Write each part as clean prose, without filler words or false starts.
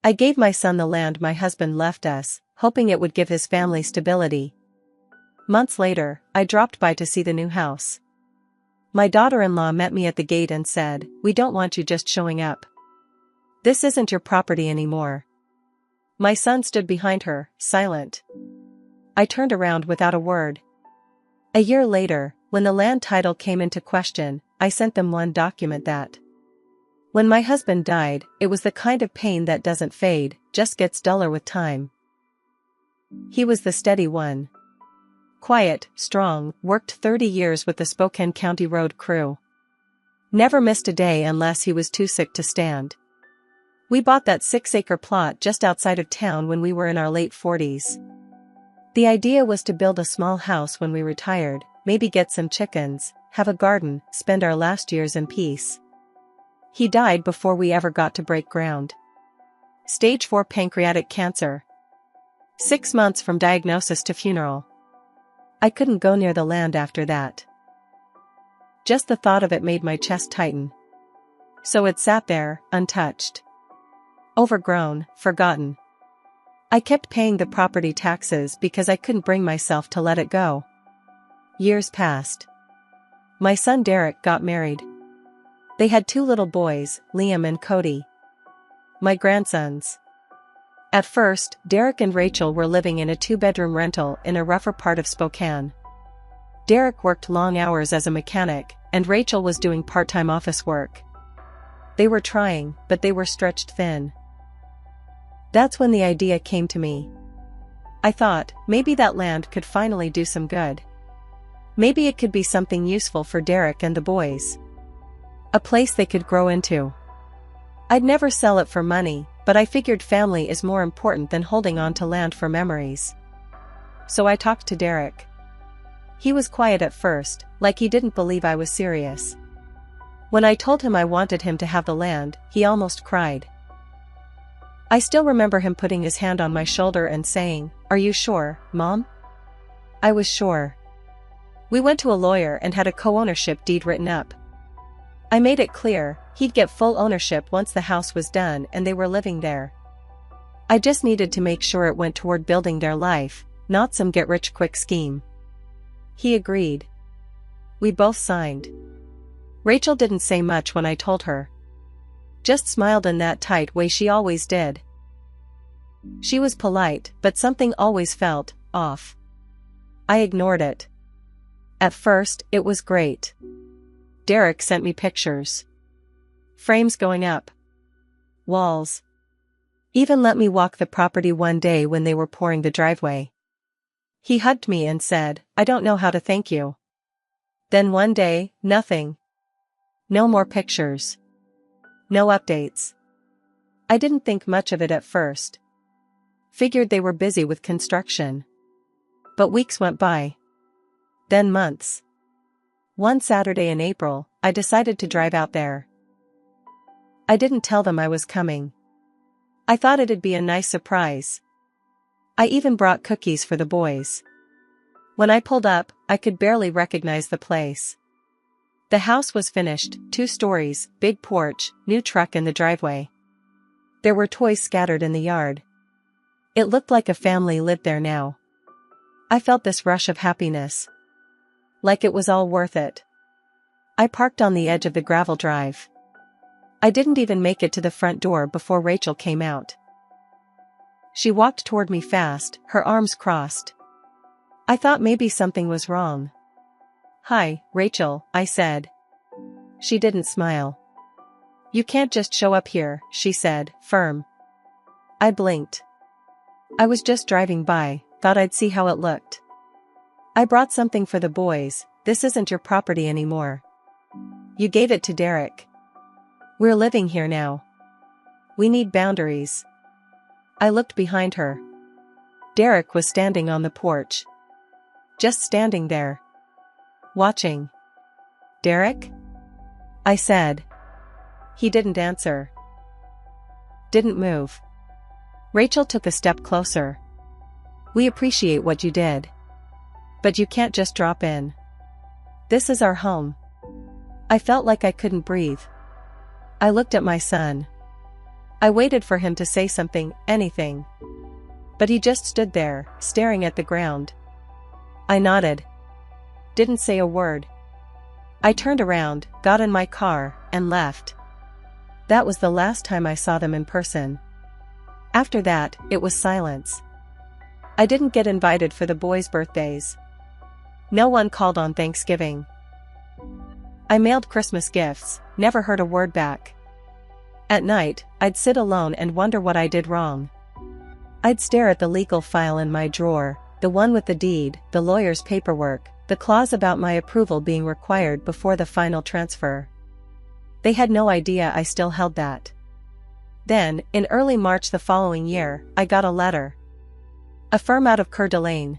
I gave my son the land my husband left us, hoping it would give his family stability. Months later, I dropped by to see the new house. My daughter-in-law met me at the gate and said, "We don't want you just showing up. This isn't your property anymore." My son stood behind her, silent. I turned around without a word. A year later, when the land title came into question, I sent them one document that. When my husband died, it was the kind of pain that doesn't fade, just gets duller with time. He was the steady one. Quiet, strong, worked 30 years with the Spokane County Road crew. Never missed a day unless he was too sick to stand. We bought that 6-acre plot just outside of town when we were in our late 40s. The idea was to build a small house when we retired, maybe get some chickens, have a garden, spend our last years in peace. He died before we ever got to break ground. Stage 4 pancreatic cancer. 6 months from diagnosis to funeral. I couldn't go near the land after that. Just the thought of it made my chest tighten. So it sat there, untouched. Overgrown, forgotten. I kept paying the property taxes because I couldn't bring myself to let it go. Years passed. My son Derek got married. They had 2 little boys, Liam and Cody. My grandsons. At first, Derek and Rachel were living in a 2-bedroom rental in a rougher part of Spokane. Derek worked long hours as a mechanic, and Rachel was doing part-time office work. They were trying, but they were stretched thin. That's when the idea came to me. I thought, maybe that land could finally do some good. Maybe it could be something useful for Derek and the boys. A place they could grow into. I'd never sell it for money, but I figured family is more important than holding on to land for memories. So I talked to Derek. He was quiet at first, like he didn't believe I was serious. When I told him I wanted him to have the land, he almost cried. I still remember him putting his hand on my shoulder and saying, "Are you sure, Mom?" I was sure. We went to a lawyer and had a co-ownership deed written up. I made it clear, he'd get full ownership once the house was done and they were living there. I just needed to make sure it went toward building their life, not some get-rich-quick scheme. He agreed. We both signed. Rachel didn't say much when I told her. Just smiled in that tight way she always did. She was polite, but something always felt off. I ignored it. At first, it was great. Derek sent me pictures. Frames going up. Walls. Even let me walk the property one day when they were pouring the driveway. He hugged me and said, "I don't know how to thank you." Then one day, nothing. No more pictures. No updates. I didn't think much of it at first. Figured they were busy with construction. But weeks went by. Then months. One Saturday in April, I decided to drive out there. I didn't tell them I was coming. I thought it'd be a nice surprise. I even brought cookies for the boys. When I pulled up, I could barely recognize the place. The house was finished, 2 stories, big porch, new truck in the driveway. There were toys scattered in the yard. It looked like a family lived there now. I felt this rush of happiness. Like it was all worth it. I parked on the edge of the gravel drive. I didn't even make it to the front door before Rachel came out. She walked toward me fast, her arms crossed. I thought maybe something was wrong. "Hi, Rachel," I said. She didn't smile. "You can't just show up here," she said, firm. I blinked. I was just driving by, thought I'd see how it looked. "I brought something for the boys, this isn't your property anymore. You gave it to Derek. We're living here now. We need boundaries." I looked behind her. Derek was standing on the porch. Just standing there. Watching. "Derek?" I said. He didn't answer. Didn't move. Rachel took a step closer. "We appreciate what you did. But you can't just drop in. This is our home." I felt like I couldn't breathe. I looked at my son. I waited for him to say something, anything. But he just stood there, staring at the ground. I nodded. Didn't say a word. I turned around, got in my car, and left. That was the last time I saw them in person. After that, it was silence. I didn't get invited for the boys' birthdays. No one called on Thanksgiving. I mailed Christmas gifts, never heard a word back. At night, I'd sit alone and wonder what I did wrong. I'd stare at the legal file in my drawer, the one with the deed, the lawyer's paperwork, the clause about my approval being required before the final transfer. They had no idea I still held that. Then, in early March the following year, I got a letter. A firm out of Coeur d'Alene.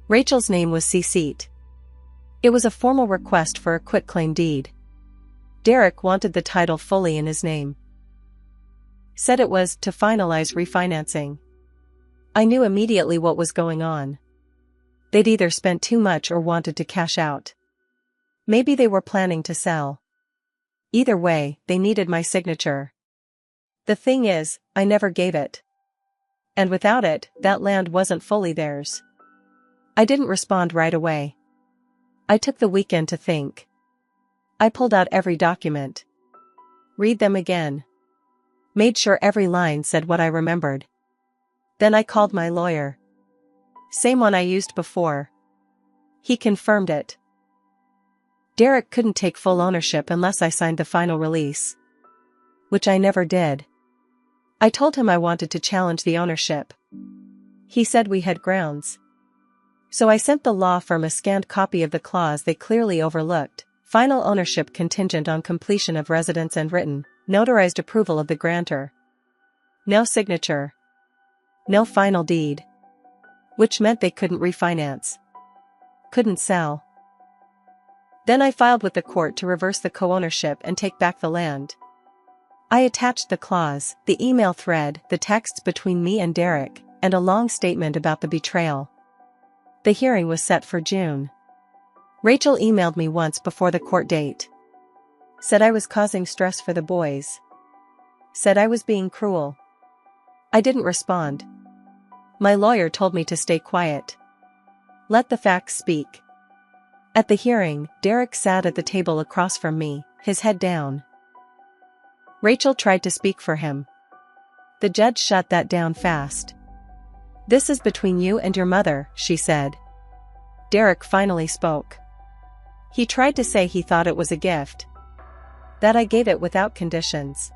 Rachel's name was CC'd. It was a formal request for a quitclaim deed. Derek wanted the title fully in his name. Said it was to finalize refinancing. I knew immediately what was going on. They'd either spent too much or wanted to cash out. Maybe they were planning to sell. Either way, they needed my signature. The thing is, I never gave it. And without it, that land wasn't fully theirs. I didn't respond right away. I took the weekend to think. I pulled out every document. Read them again. Made sure every line said what I remembered. Then I called my lawyer. Same one I used before. He confirmed it. Derek couldn't take full ownership unless I signed the final release. Which I never did. I told him I wanted to challenge the ownership. He said we had grounds. So I sent the law firm a scanned copy of the clause they clearly overlooked: final ownership contingent on completion of residence and written, notarized approval of the grantor. No signature. No final deed. Which meant they couldn't refinance. Couldn't sell. Then I filed with the court to reverse the co-ownership and take back the land. I attached the clause, the email thread, the texts between me and Derek, and a long statement about the betrayal. The hearing was set for June. Rachel emailed me once before the court date. Said I was causing stress for the boys. Said I was being cruel. I didn't respond. My lawyer told me to stay quiet. Let the facts speak. At the hearing, Derek sat at the table across from me, his head down. Rachel tried to speak for him. The judge shut that down fast. This is between you and your mother, she said. Derek finally spoke. He tried to say he thought it was a gift. That I gave it without conditions.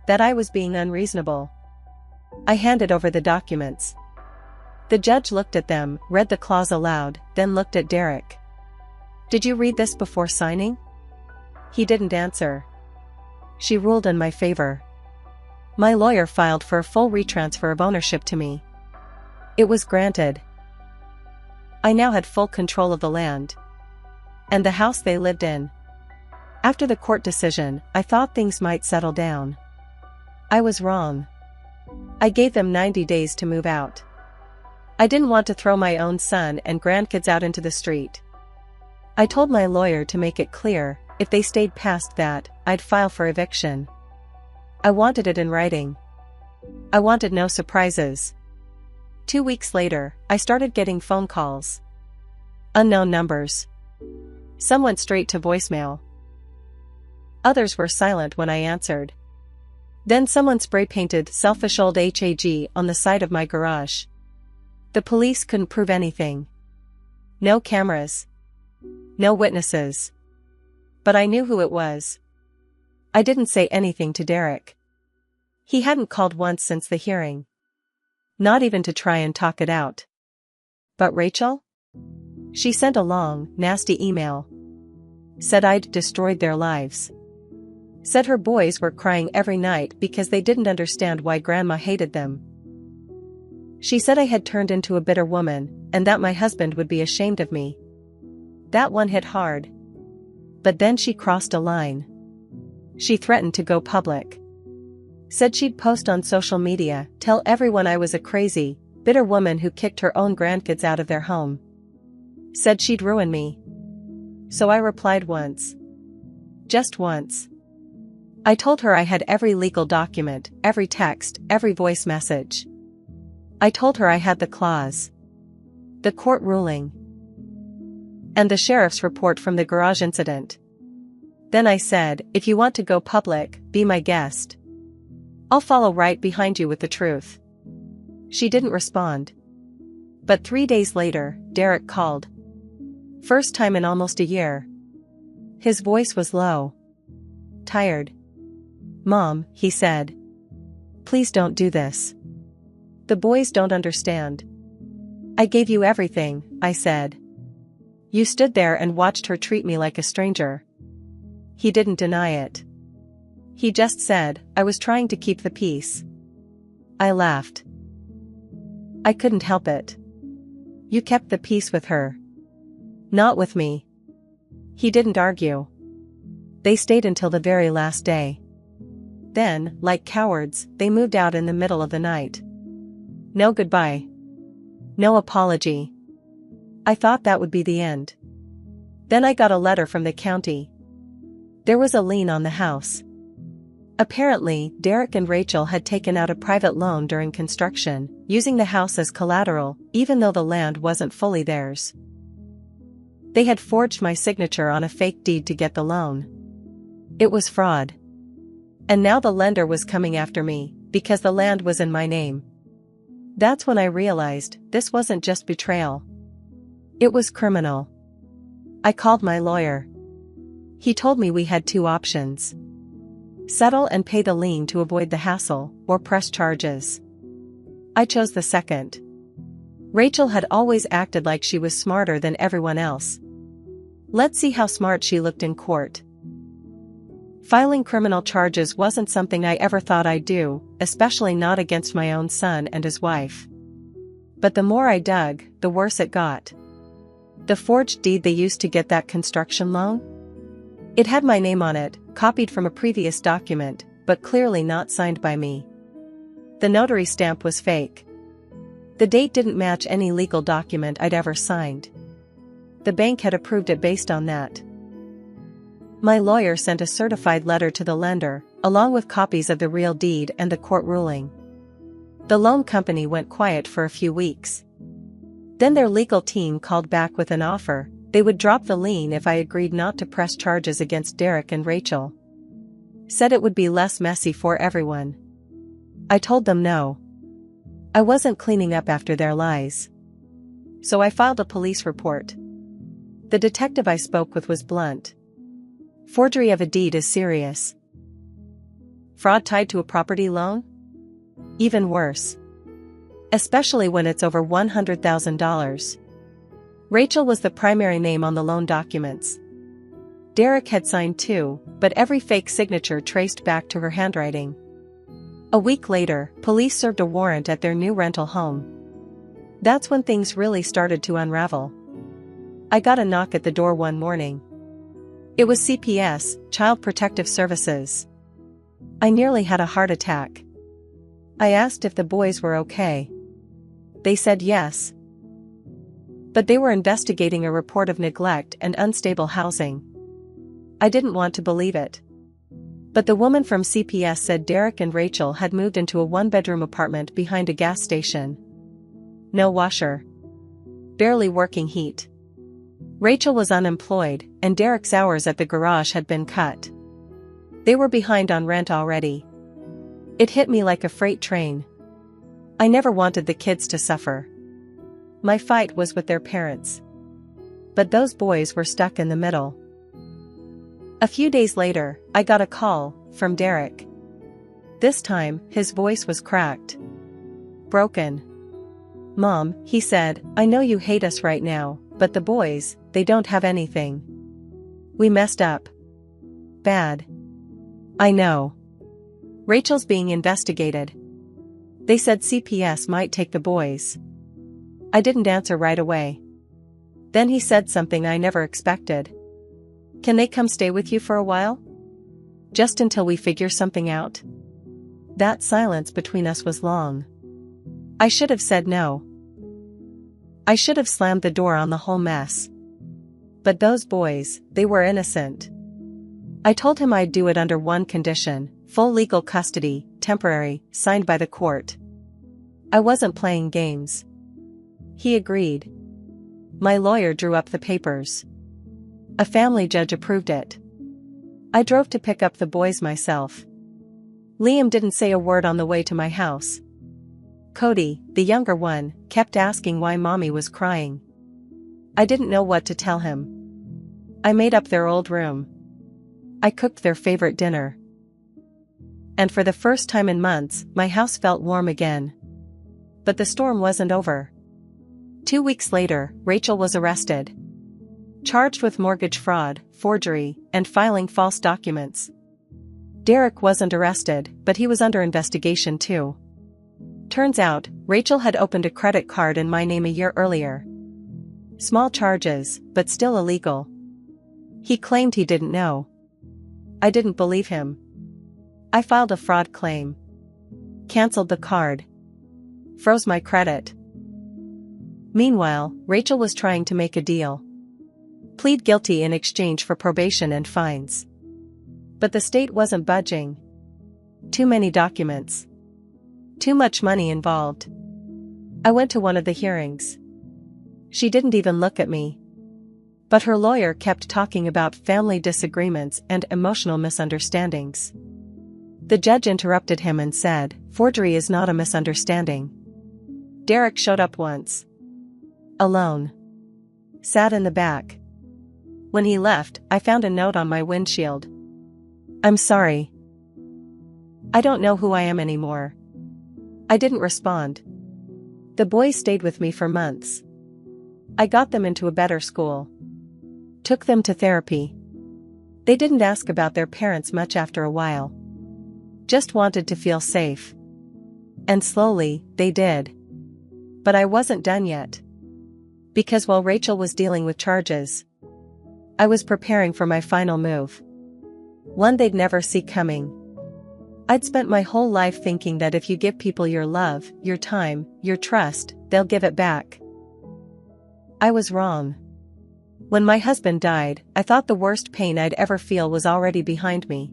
That I was being unreasonable. I handed over the documents. The judge looked at them, read the clause aloud, then looked at Derek. Did you read this before signing? He didn't answer. She ruled in my favor. My lawyer filed for a full retransfer of ownership to me. It was granted. I now had full control of the land. And the house they lived in. After the court decision, I thought things might settle down. I was wrong. I gave them 90 days to move out. I didn't want to throw my own son and grandkids out into the street. I told my lawyer to make it clear, if they stayed past that, I'd file for eviction. I wanted it in writing. I wanted no surprises. 2 weeks later, I started getting phone calls. Unknown numbers. Some went straight to voicemail. Others were silent when I answered. Then someone spray-painted "selfish old HAG" on the side of my garage. The police couldn't prove anything. No cameras. No witnesses. But I knew who it was. I didn't say anything to Derek. He hadn't called once since the hearing. Not even to try and talk it out. But Rachel? She sent a long, nasty email. Said I'd destroyed their lives. Said her boys were crying every night because they didn't understand why Grandma hated them. She said I had turned into a bitter woman, and that my husband would be ashamed of me. That one hit hard. But then she crossed a line. She threatened to go public. Said she'd post on social media, tell everyone I was a crazy, bitter woman who kicked her own grandkids out of their home. Said she'd ruin me. So I replied once. Just once. I told her I had every legal document, every text, every voice message. I told her I had the clause, the court ruling, and the sheriff's report from the garage incident. Then I said, if you want to go public, be my guest. I'll follow right behind you with the truth. She didn't respond. But 3 days later, Derek called. First time in almost a year. His voice was low. Tired. Mom, he said. Please don't do this. The boys don't understand. I gave you everything, I said. You stood there and watched her treat me like a stranger. He didn't deny it. He just said, I was trying to keep the peace. I laughed. I couldn't help it. You kept the peace with her. Not with me. He didn't argue. They stayed until the very last day. Then, like cowards, they moved out in the middle of the night. No goodbye. No apology. I thought that would be the end. Then I got a letter from the county. There was a lien on the house. Apparently, Derek and Rachel had taken out a private loan during construction, using the house as collateral, even though the land wasn't fully theirs. They had forged my signature on a fake deed to get the loan. It was fraud. And now the lender was coming after me, because the land was in my name. That's when I realized, this wasn't just betrayal. It was criminal. I called my lawyer. He told me we had two options. Settle and pay the lien to avoid the hassle, or press charges. I chose the second. Rachel had always acted like she was smarter than everyone else. Let's see how smart she looked in court. Filing criminal charges wasn't something I ever thought I'd do, especially not against my own son and his wife. But the more I dug, the worse it got. The forged deed they used to get that construction loan? It had my name on it, copied from a previous document, but clearly not signed by me. The notary stamp was fake. The date didn't match any legal document I'd ever signed. The bank had approved it based on that. My lawyer sent a certified letter to the lender, along with copies of the real deed and the court ruling. The loan company went quiet for a few weeks. Then their legal team called back with an offer. They would drop the lien if I agreed not to press charges against Derek and Rachel. Said it would be less messy for everyone. I told them no. I wasn't cleaning up after their lies. So I filed a police report. The detective I spoke with was blunt. Forgery of a deed is serious. Fraud tied to a property loan? Even worse. Especially when it's over $100,000. Rachel was the primary name on the loan documents. Derek had signed too, but every fake signature traced back to her handwriting. A week later, police served a warrant at their new rental home. That's when things really started to unravel. I got a knock at the door one morning. It was CPS, Child Protective Services. I nearly had a heart attack. I asked if the boys were okay. They said yes. But they were investigating a report of neglect and unstable housing. I didn't want to believe it. But the woman from CPS said Derek and Rachel had moved into a one-bedroom apartment behind a gas station. No washer. Barely working heat. Rachel was unemployed, and Derek's hours at the garage had been cut. They were behind on rent already. It hit me like a freight train. I never wanted the kids to suffer. My fight was with their parents. But those boys were stuck in the middle. A few days later, I got a call from Derek. This time, his voice was cracked. Broken. Mom, he said, I know you hate us right now, but the boys, they don't have anything. We messed up. Bad. I know. Rachel's being investigated. They said CPS might take the boys. I didn't answer right away. Then he said something I never expected. Can they come stay with you for a while? Just until we figure something out? That silence between us was long. I should have said no. I should have slammed the door on the whole mess. But those boys, they were innocent. I told him I'd do it under one condition: full legal custody, temporary, signed by the court. I wasn't playing games. He agreed. My lawyer drew up the papers. A family judge approved it. I drove to pick up the boys myself. Liam didn't say a word on the way to my house. Cody, the younger one, kept asking why mommy was crying. I didn't know what to tell him. I made up their old room. I cooked their favorite dinner. And for the first time in months, my house felt warm again. But the storm wasn't over. 2 weeks later, Rachel was arrested. Charged with mortgage fraud, forgery, and filing false documents. Derek wasn't arrested, but he was under investigation too. Turns out, Rachel had opened a credit card in my name a year earlier. Small charges, but still illegal. He claimed he didn't know. I didn't believe him. I filed a fraud claim. Cancelled the card. Froze my credit. Meanwhile, Rachel was trying to make a deal. Plead guilty in exchange for probation and fines. But the state wasn't budging. Too many documents. Too much money involved. I went to one of the hearings. She didn't even look at me. But her lawyer kept talking about family disagreements and emotional misunderstandings. The judge interrupted him and said, "Forgery is not a misunderstanding." Derek showed up once. Alone. Sat in the back. When he left, I found a note on my windshield. "I'm sorry. I don't know who I am anymore." I didn't respond. The boys stayed with me for months. I got them into a better school. Took them to therapy. They didn't ask about their parents much after a while. Just wanted to feel safe. And slowly, they did. But I wasn't done yet. Because while Rachel was dealing with charges, I was preparing for my final move. One they'd never see coming. I'd spent my whole life thinking that if you give people your love, your time, your trust, they'll give it back. I was wrong. When my husband died, I thought the worst pain I'd ever feel was already behind me.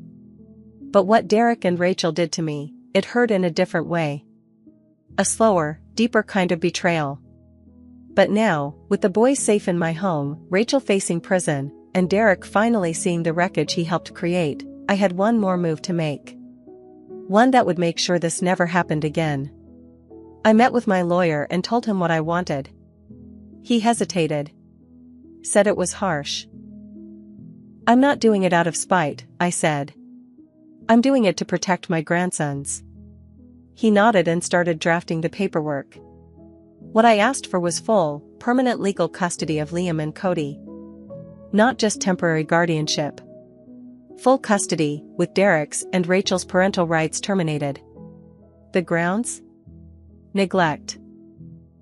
But what Derek and Rachel did to me, it hurt in a different way. A slower, deeper kind of betrayal. But now, with the boys safe in my home, Rachel facing prison, and Derek finally seeing the wreckage he helped create, I had one more move to make. One that would make sure this never happened again. I met with my lawyer and told him what I wanted. He hesitated. Said it was harsh. "I'm not doing it out of spite," I said. "I'm doing it to protect my grandsons." He nodded and started drafting the paperwork. What I asked for was full, permanent legal custody of Liam and Cody. Not just temporary guardianship. Full custody, with Derek's and Rachel's parental rights terminated. The grounds? Neglect.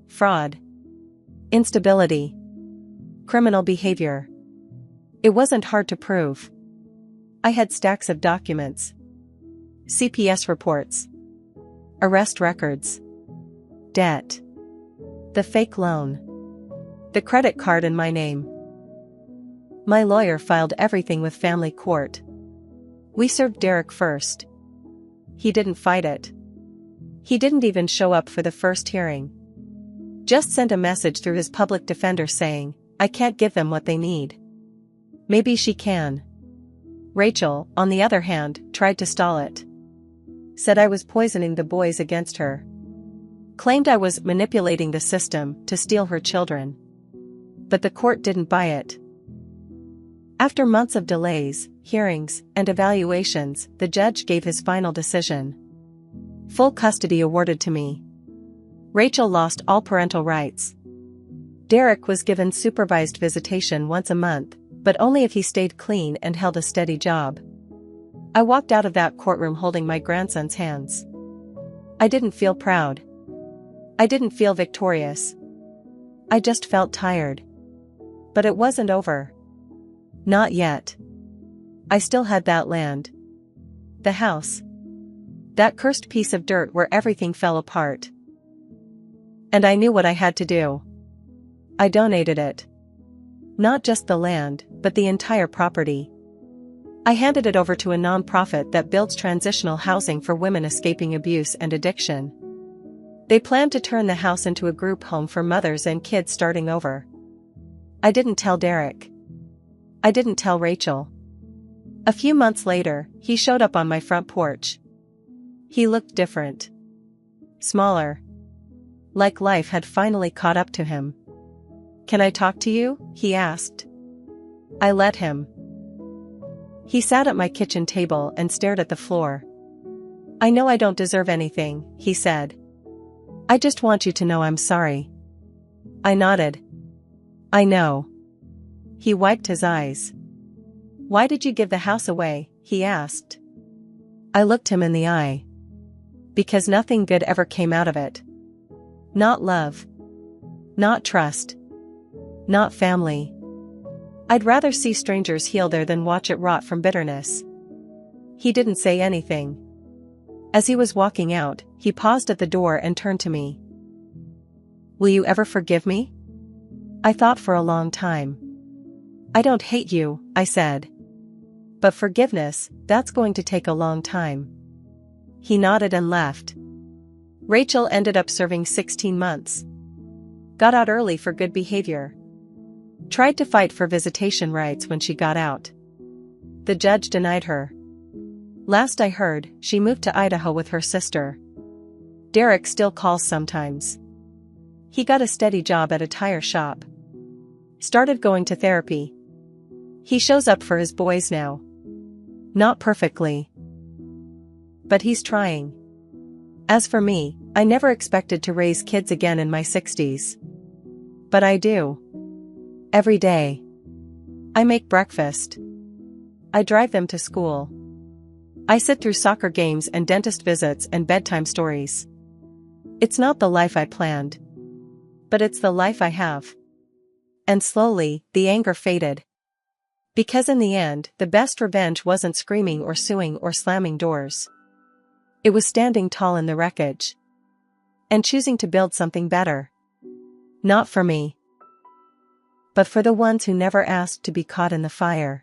Fraud. Instability. Criminal behavior. It wasn't hard to prove. I had stacks of documents. CPS reports. Arrest records. Debt. The fake loan. The credit card in my name. My lawyer filed everything with family court. We served Derek first. He didn't fight it. He didn't even show up for the first hearing. Just sent a message through his public defender saying, "I can't give them what they need. Maybe she can." Rachel, on the other hand, tried to stall it. Said I was poisoning the boys against her. Claimed I was manipulating the system to steal her children. But the court didn't buy it. After months of delays, hearings, and evaluations, the judge gave his final decision. Full custody awarded to me. Rachel lost all parental rights. Derek was given supervised visitation once a month, but only if he stayed clean and held a steady job. I walked out of that courtroom holding my grandson's hands. I didn't feel proud. I didn't feel victorious. I just felt tired. But it wasn't over. Not yet. I still had that land. The house. That cursed piece of dirt where everything fell apart. And I knew what I had to do. I donated it. Not just the land, but the entire property. I handed it over to a nonprofit that builds transitional housing for women escaping abuse and addiction. They planned to turn the house into a group home for mothers and kids starting over. I didn't tell Derek. I didn't tell Rachel. A few months later, he showed up on my front porch. He looked different. Smaller. Like life had finally caught up to him. "Can I talk to you?" he asked. I let him. He sat at my kitchen table and stared at the floor. "I know I don't deserve anything," he said. "I just want you to know I'm sorry." I nodded. "I know." He wiped his eyes. "Why did you give the house away?" he asked. I looked him in the eye. "Because nothing good ever came out of it. Not love. Not trust. Not family. I'd rather see strangers heal there than watch it rot from bitterness." He didn't say anything. As he was walking out, he paused at the door and turned to me. "Will you ever forgive me?" I thought for a long time. "I don't hate you," I said. "But forgiveness, that's going to take a long time." He nodded and left. Rachel ended up serving 16 months. Got out early for good behavior. Tried to fight for visitation rights when she got out. The judge denied her. Last I heard, she moved to Idaho with her sister. Derek still calls sometimes. He got a steady job at a tire shop. Started going to therapy. He shows up for his boys now. Not perfectly. But he's trying. As for me, I never expected to raise kids again in my 60s. But I do. Every day. I make breakfast. I drive them to school. I sit through soccer games and dentist visits and bedtime stories. It's not the life I planned. But it's the life I have. And slowly, the anger faded. Because in the end, the best revenge wasn't screaming or suing or slamming doors. It was standing tall in the wreckage. And choosing to build something better. Not for me. But for the ones who never asked to be caught in the fire.